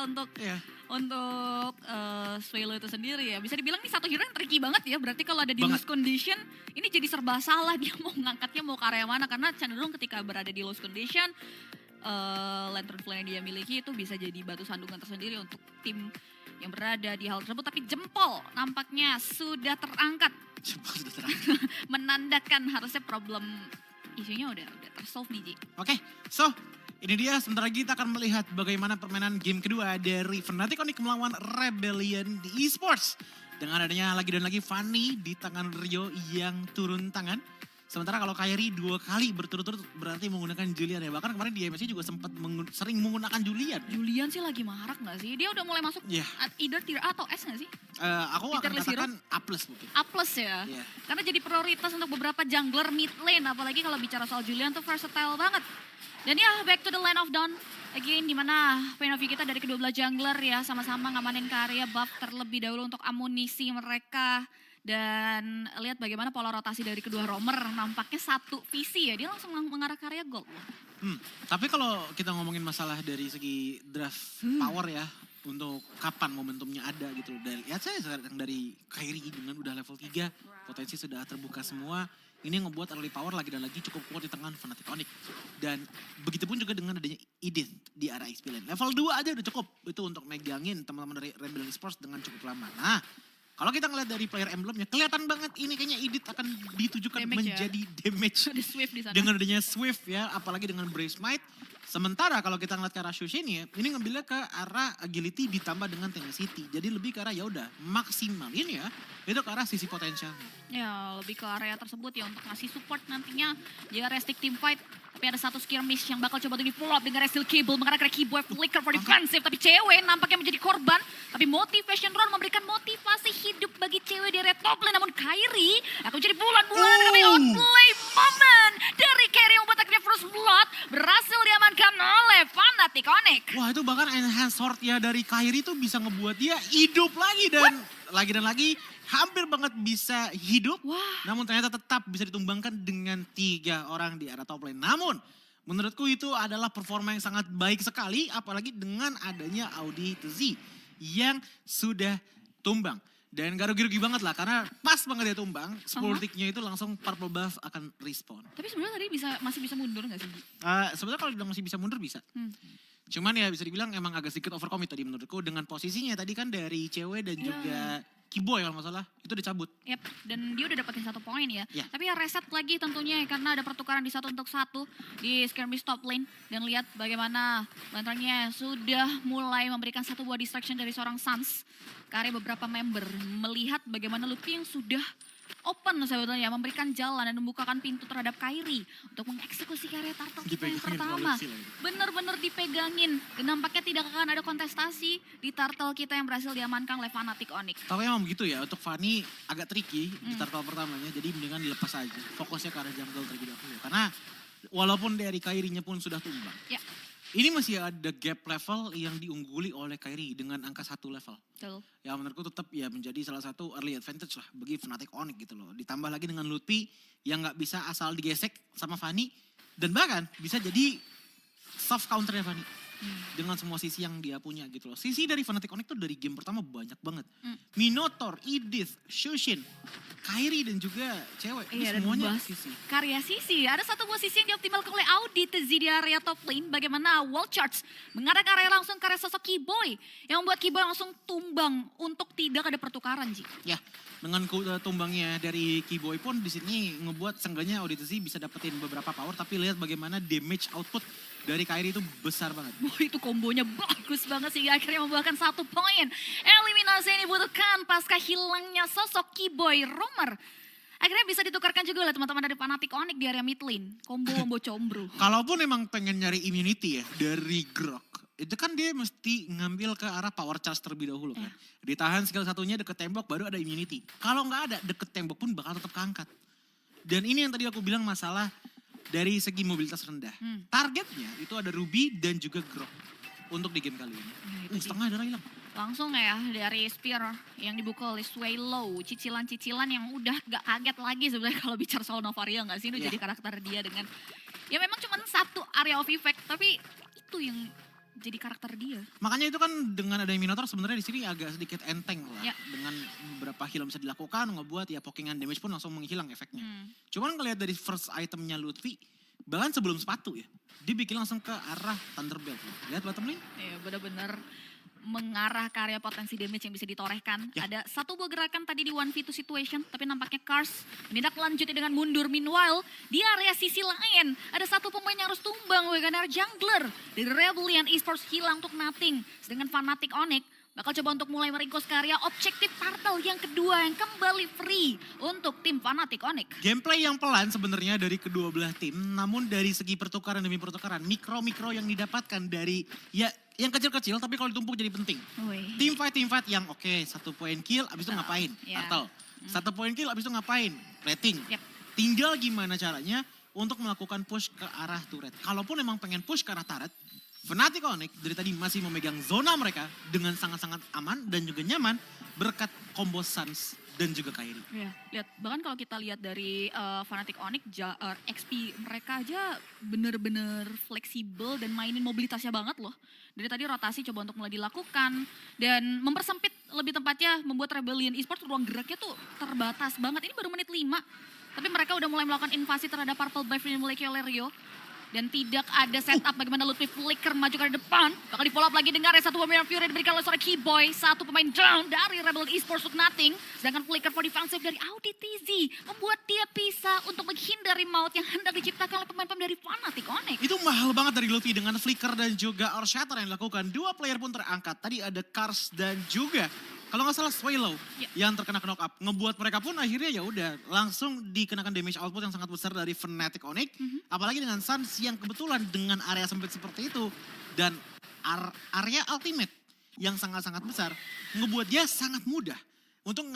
untuk Swelo itu sendiri ya. Bisa dibilang ini satu hero yang tricky banget ya. Berarti kalau ada di lose condition, ini jadi serba salah. Dia mau ngangkatnya mau ke area mana. Karena cenderung ketika berada di lose condition, Lantern Flame yang dia miliki itu bisa jadi batu sandungan tersendiri untuk tim yang berada di hal tersebut. Tapi jempol nampaknya sudah terangkat. Menandakan harusnya problem isunya udah tersolve nih, Ji. Oke, so ini dia, sebentar lagi kita akan melihat bagaimana permainan game kedua dari Fnatic Onyx melawan Rebellion di esports. Dengan adanya lagi dan lagi Fanny di tangan Rio yang turun tangan. Sementara kalau Kairi 2 kali berturut-turut berarti menggunakan Julian ya. Bahkan kemarin di MSC juga sempat sering menggunakan Julian. Julian sih lagi marak gak sih? Dia udah mulai masuk either tier A atau S gak sih? Aku akan katakan A+ mungkin. A+ ya? Yeah. Karena jadi prioritas untuk beberapa jungler mid lane. Apalagi kalau bicara soal Julian tuh versatile banget. Dan ya back to the line of dawn. Again dimana point of view kita dari kedua belah jungler ya. Sama-sama ngamanin karya buff terlebih dahulu untuk amunisi mereka. Dan lihat bagaimana pola rotasi dari kedua roamer, nampaknya satu visi ya, dia langsung mengarah karya gold. Tapi kalau kita ngomongin masalah dari segi draft power ya, untuk kapan momentumnya ada gitu. Dan lihat saya sekarang dari Kairi dengan udah level 3, potensi sudah terbuka semua. Ini ngebuat early power lagi dan lagi cukup kuat di tangan Fnatic Onyx. Dan begitupun juga dengan adanya Edith di area XP lane. Level 2 aja udah cukup itu untuk megangin teman-teman dari Rebellion Esports dengan cukup lama. Nah, kalau kita ngeliat dari player emblemnya, kelihatan banget ini kayaknya Edith akan ditujukan damage menjadi damage. Swift di sana. Dengan adanya Swift ya, apalagi dengan Brave Smite. Sementara kalau kita ngeliat ke arah Shushin ya, ini ngambilnya ke arah agility ditambah dengan tenacity. Jadi lebih ke arah ya udah maksimalin ya, itu ke arah sisi potensialnya. Ya lebih ke area tersebut ya untuk ngasih support nantinya. Jika Restic team fight, tapi ada satu skirmish yang bakal coba untuk di-pull up dengan Restil Cable. Mengarah ke Keyboard Flicker for defensive, tapi cewek nampaknya menjadi korban. Tapi Motivation Run memberikan motivasi hidup bagi cewek di red top lane. Namun Kairi akan menjadi bulan-bulan tapi outplay moment dari Kairi yang membuat akhirnya First Blood berhasil diamankan oleh Fnatic Onyx. Wah itu bahkan enhance sword ya dari Kairi tuh bisa ngebuat dia hidup lagi dan lagi hampir banget bisa hidup. Namun ternyata tetap bisa ditumbangkan dengan 3 orang di arah top lane. Namun menurutku itu adalah performa yang sangat baik sekali apalagi dengan adanya Audi Z yang sudah tumbang. Dan gak rugi-rugi banget lah karena pas banget dia tumbang, Sportiknya itu langsung purple buff akan respawn. Tapi sebenarnya tadi masih bisa mundur gak sih? Sebenarnya kalau bilang masih bisa mundur bisa. Cuman ya bisa dibilang emang agak sedikit overcommit tadi menurutku dengan posisinya tadi kan dari cewek dan juga Keyboy kalau nggak salah itu dicabut. Yap, dan dia udah dapetin 1 poin ya. Tapi ya reset lagi tentunya karena ada pertukaran di 1 untuk 1 di skirmish top lane. Dan lihat bagaimana lanternnya sudah mulai memberikan 1 buah distraction dari seorang Sans. Karena beberapa member melihat bagaimana Luffy yang sudah open sebetulnya memberikan jalan dan membukakan pintu terhadap Kairi untuk mengeksekusi karya Turtle kita yang pertama. Bener-bener dipegangin dan nampaknya tidak akan ada kontestasi di Turtle kita yang berhasil diamankan oleh Fnatic Onyx. Tapi emang begitu ya, untuk Fanny agak tricky di Turtle pertamanya, jadi mendingan dilepas aja. Fokusnya ke arah jungle terlebih dahulu. Karena walaupun dari Kairinya pun sudah tumbang. Ini masih ada gap level yang diungguli oleh Kairi dengan angka 1 level. Betul. Ya menurutku tetap ya menjadi salah satu early advantage lah bagi Fnatic Onyx gitu loh. Ditambah lagi dengan Lutfi yang gak bisa asal digesek sama Fanny. Dan bahkan bisa jadi soft counternya Fanny. Dengan semua sisi yang dia punya gitu loh. Sisi dari Fnatic Onyx tuh dari game pertama banyak banget. Minotaur, Edith, Shushin, Kairi dan juga cewek. Ini semuanya sisi. Karya sisi. Ada 1 buah sisi yang dioptimalkan oleh Audi di area top lane. Bagaimana wall charge mengarah ke area langsung ke area sosok Keyboy. Yang membuat Keyboy langsung tumbang untuk tidak ada pertukaran, Ji. Ya, dengan tumbangnya dari Keyboy pun di sini ngebuat seenggaknya Audi bisa dapetin beberapa power. Tapi lihat bagaimana damage output dari Kairi itu besar banget. Itu kombonya bagus banget sehingga akhirnya membuahkan 1 poin. Eliminasi yang dibutuhkan pasca hilangnya sosok Keyboy roamer. Akhirnya bisa ditukarkan juga oleh teman-teman dari Fnatic Onyx di area mid lane. Combo combro. Kalaupun emang pengen nyari immunity ya dari Grok. Itu kan dia mesti ngambil ke arah power charge terlebih dahulu kan. Ditahan skill satunya deket tembok baru ada immunity. Kalau nggak ada deket tembok pun bakal tetap keangkat. Dan ini yang tadi aku bilang masalah dari segi mobilitas rendah. Targetnya itu ada Ruby dan juga Grok untuk di game kali ini. Setengah darah hilang. Langsung ya dari Spear yang dibuka oleh Swallow. Cicilan-cicilan yang udah gak kaget lagi sebenarnya kalau bicara soal Novaria gak sih. Itu jadi karakter dia dengan ya memang cuma 1 area of effect. Tapi itu yang jadi karakter dia. Makanya itu kan dengan adanya Minotaur sebenarnya di sini agak sedikit enteng lah. Ya. Dengan beberapa heal yang bisa dilakukan, ngebuat ya pokingan damage pun langsung menghilang efeknya. Cuman ngelihat dari first itemnya Lutfi, bahkan sebelum sepatu ya, dia bikin langsung ke arah Thunderbolt. Lihat bottom lane. Iya benar-benar mengarah ke area potensi damage yang bisa ditorehkan. Ya. Ada satu buah gerakan tadi di 1v2 situation, tapi nampaknya Cars menindaklanjuti dengan mundur. Meanwhile, di area sisi lain, ada satu pemain yang harus tumbang, Wegener Jungler. Dari Rebellion Esports hilang untuk nothing. Sedangkan Fnatic Onyx bakal coba untuk mulai meringkus ke area objektif turtle yang kedua yang kembali free untuk tim Fnatic Onyx. Gameplay yang pelan sebenarnya dari kedua belah tim, namun dari segi pertukaran demi pertukaran, mikro-mikro yang didapatkan dari ya yang kecil-kecil tapi kalau ditumpuk jadi penting. Team fight yang oke, 1 poin kill abis itu ngapain? Yeah. Turtle. 1 poin kill abis itu ngapain? Plating. Yep. Tinggal gimana caranya untuk melakukan push ke arah turret. Kalaupun emang pengen push ke arah turret, Fnatic Onyx dari tadi masih memegang zona mereka dengan sangat-sangat aman dan juga nyaman berkat combo Suns dan juga Kairi. Iya, lihat bahkan kalau kita lihat dari Fnatic Onyx XP mereka aja bener-bener fleksibel dan mainin mobilitasnya banget loh. Dari tadi rotasi coba untuk mulai dilakukan dan mempersempit lebih tepatnya membuat Rebellion Esports ruang geraknya tuh terbatas banget. Ini baru menit 5. Tapi mereka udah mulai melakukan invasi terhadap Purple Buff yang dimiliki oleh Rio. Dan tidak ada setup bagaimana Lutfi flicker maju ke depan. Bakal di follow up lagi dengan satu pemain Fury diberikan oleh seorang Keyboy. Satu pemain down dari Rebel Esports untuk nothing. Sedangkan flicker for defensive dari Audi TZ membuat dia bisa untuk menghindari maut yang hendak diciptakan oleh pemain-pemain dari Fnatic Onyx. Itu mahal banget dari Lutfi dengan flicker dan juga Earth Shatter yang dilakukan. 2 player pun terangkat. Tadi ada Cars dan juga kalau nggak salah Swallow yang terkena knock up. Ngebuat mereka pun akhirnya ya udah langsung dikenakan damage output yang sangat besar dari Fnatic Onyx. Apalagi dengan Suns yang kebetulan dengan area sempit seperti itu. Dan area ultimate yang sangat-sangat besar. Ngebuat dia sangat mudah untuk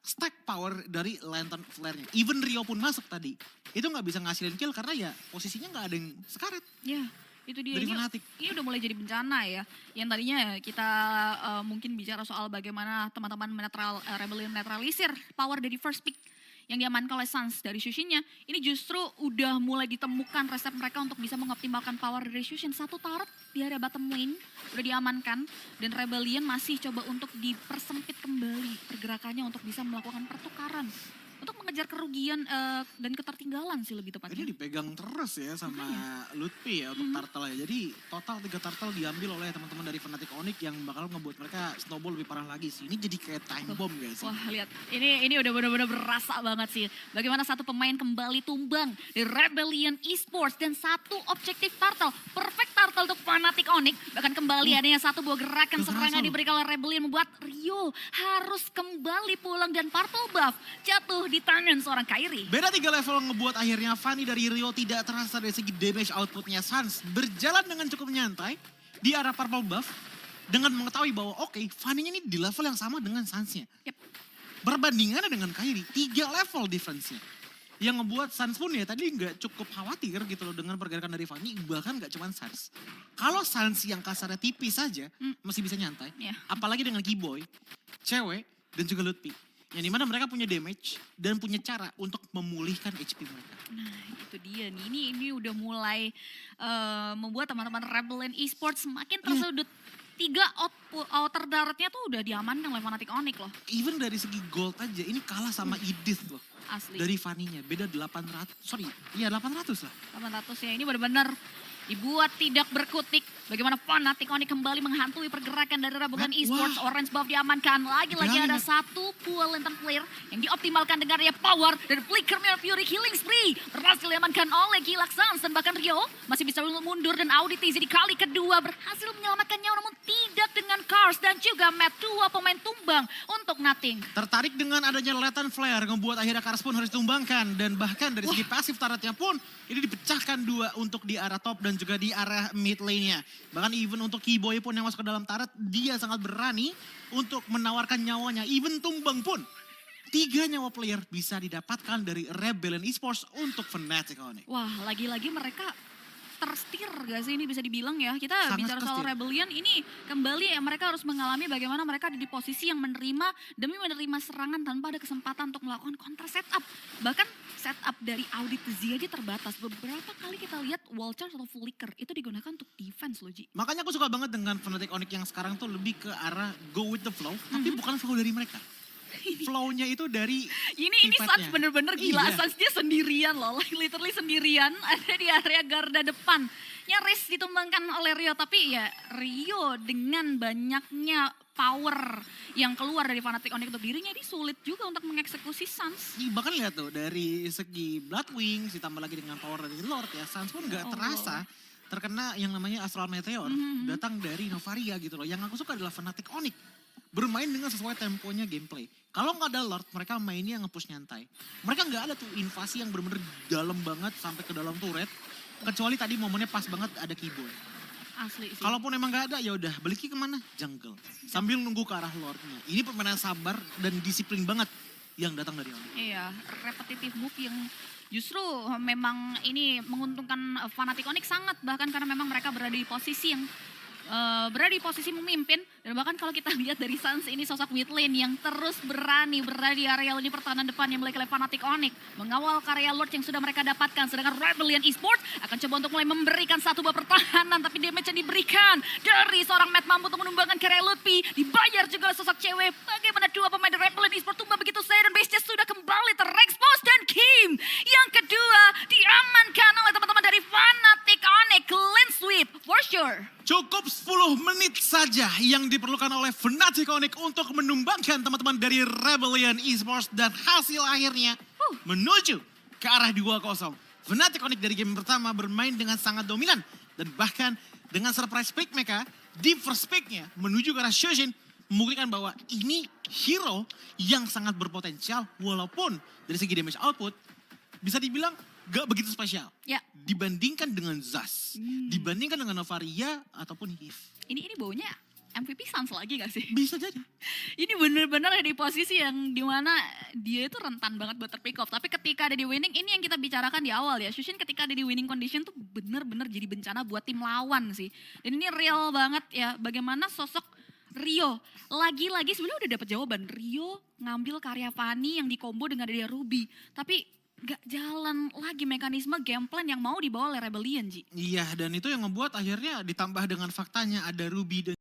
stack power dari Lantern Flare-nya. Even Rio pun masuk tadi. Itu nggak bisa ngasilin kill karena ya posisinya nggak ada yang sekarat. Ya. Itu dia, Dari Fnatic. ini udah mulai jadi bencana ya. Yang tadinya kita mungkin bicara soal bagaimana teman-teman Rebellion menetralisir power dari first pick yang diamankan oleh Suns dari Shushin-nya. Ini justru udah mulai ditemukan resep mereka untuk bisa mengoptimalkan power dari Shushin. 1 turret di area bottom lane udah diamankan. Dan Rebellion masih coba untuk dipersempit kembali pergerakannya untuk bisa melakukan pertukaran. Untuk mengejar kerugian dan ketertinggalan sih lebih tepatnya. Ini dipegang terus ya sama Lutfi ya untuk turtle ya. Jadi total 3 turtle diambil oleh teman-teman dari Fnatic Onyx yang bakal ngebuat mereka snowball lebih parah lagi sih. Ini jadi kayak time bomb guys. Wah lihat, ini udah benar-benar berasa banget sih. Bagaimana satu pemain kembali tumbang di Rebellion Esports dan 1 objektif turtle. Perfect turtle untuk Fnatic Onyx. Bahkan kembali adanya 1 buah gerakan serangan diberikan oleh Rebellion membuat Rio harus kembali pulang dan Purple Buff jatuh di tangan seorang Kairi. Beda 3 level ngebuat akhirnya Fanny dari Rio tidak terasa dari segi damage outputnya. Suns berjalan dengan cukup nyantai di arah Purple Buff dengan mengetahui bahwa oke, Fanny-nya ini di level yang sama dengan Suns-nya. Yep. Berbandingannya dengan Kairi, 3 level difference-nya. Yang ngebuat Suns pun ya tadi nggak cukup khawatir gitu loh dengan pergerakan dari Fanny, bahkan nggak cuma Suns. Kalau Suns yang kasarnya tipis saja masih bisa nyantai, apalagi dengan Keyboy, cewek dan juga Lutfi. Yang dimana mereka punya damage dan punya cara untuk memulihkan HP mereka. Nah itu dia nih, ini udah mulai membuat teman-teman Rebellion Esports semakin tersudut. 3 outer daratnya tuh udah diamankan oleh Fnatic Onyx loh. Even dari segi gold aja, ini kalah sama Edith loh. Asli. Dari Fanny-nya, beda 800, 800 lah. 800 ya, ini benar-benar dibuat tidak berkutik. Bagaimana Fnatic Onyx kembali menghantui pergerakan dari Rebellion Esports. Orange buff diamankan. Lagi-lagi ada 1 pool lantern flare yang dioptimalkan dengan area power dari Flicker Mirror Fury Healing Spree. Berhasil diamankan oleh Gilak Suns dan bahkan Rio masih bisa mundur dan Audi TZ di kali kedua berhasil menyelamatkan nyawa namun tidak dengan Cars dan juga Matt. 2 pemain tumbang untuk nothing. Tertarik dengan adanya lantern flare membuat akhirnya Cars pun harus ditumbangkan. Dan bahkan dari segi pasif turretnya pun ini dipecahkan 2 untuk di arah top dan juga di arah mid lane-nya. Bahkan even untuk Keyboy pun yang masuk ke dalam turret, dia sangat berani untuk menawarkan nyawanya. Even tumbang pun, 3 nyawa player bisa didapatkan dari Rebellion Esports untuk Fnatic Onyx. Wah lagi-lagi mereka tersetir gak sih ini bisa dibilang ya. Kita Sangat bicara soal tersetir. Rebellion ini kembali ya mereka harus mengalami bagaimana mereka ada di posisi yang menerima demi menerima serangan tanpa ada kesempatan untuk melakukan counter setup. Bahkan setup dari Audit Z aja terbatas. Beberapa kali kita lihat wall charge atau flicker itu digunakan untuk defense loh Ji. Makanya aku suka banget dengan Fnatic Onyx yang sekarang tuh lebih ke arah go with the flow, tapi bukan flow dari mereka. Flow-nya itu dari Ini sifatnya. Suns bener-bener gila, Iya. Suns dia sendirian loh, like literally sendirian ada di area garda depan. Nyaris ditumbangkan oleh Rio, tapi ya Rio dengan banyaknya power yang keluar dari Fnatic Onyx untuk dirinya, ini sulit juga untuk mengeksekusi Suns. Bahkan lihat tuh dari segi Bloodwings ditambah lagi dengan power dari Lord ya, Suns pun gak terasa terkena yang namanya Astral Meteor datang dari Novaria gitu loh. Yang aku suka adalah Fnatic Onyx bermain dengan sesuai temponya gameplay. Kalau nggak ada Lord, mereka mainnya nge-push nyantai. Mereka nggak ada tuh invasi yang bener-bener dalam banget sampai ke dalam turret. Kecuali tadi momennya pas banget ada keyboard. Asli sih. Kalaupun emang nggak ada, ya udah balik kemana? Jungle. Sambil nunggu ke arah Lordnya. Ini permainan sabar dan disiplin banget yang datang dari Onyx. Iya, repetitive move yang justru memang ini menguntungkan Fnatic Onyx sangat, bahkan karena memang mereka berada di posisi yang memimpin, dan bahkan kalau kita lihat dari Suns ini sosok mid lane yang terus berani berada di area lini pertahanan depan yang dimiliki oleh Fnatic Onyx, mengawal karya Lord yang sudah mereka dapatkan, sedangkan Rebellion Esports akan coba untuk mulai memberikan satu buah pertahanan, tapi damage yang diberikan dari seorang Matt mampu untuk menumbangkan karya Lutfi, dibayar juga oleh sosok cewek. Bagaimana dua pemain dari Rebellion Esports tumbang begitu saja dan base-nya sudah kembali terexpose, dan Kim yang kedua diamankan oleh teman-teman dari Fnatic Onyx. Clean sweep for sure. Cukup 10 menit saja yang diperlukan oleh Fnatic Onyx untuk menumbangkan teman-teman dari Rebellion Esports, dan hasil akhirnya menuju ke arah 2-0. Fnatic Onyx dari game pertama bermain dengan sangat dominan, dan bahkan dengan surprise pick mereka di first picknya menuju ke arah Shojin, membuktikan bahwa ini hero yang sangat berpotensial, walaupun dari segi damage output bisa dibilang gak begitu spesial. Ya. Dibandingkan dengan Zas, dibandingkan dengan Novaria ataupun Hive. Ini baunya MVP Suns lagi gak sih? Bisa jadi. Ini bener-bener ada di posisi yang dimana dia itu rentan banget buat terpick off. Tapi ketika ada di winning, ini yang kita bicarakan di awal ya. Shushin ketika ada di winning condition tuh bener-bener jadi bencana buat tim lawan sih. Dan ini real banget ya, bagaimana sosok Rio. Lagi-lagi sebenarnya udah dapat jawaban. Rio ngambil karya Fanny yang dikombo dengan dia Ruby. Tapi gak jalan lagi mekanisme game plan yang mau dibawa oleh Rebellion, Ji. Iya, dan itu yang membuat akhirnya ditambah dengan faktanya ada Ruby dan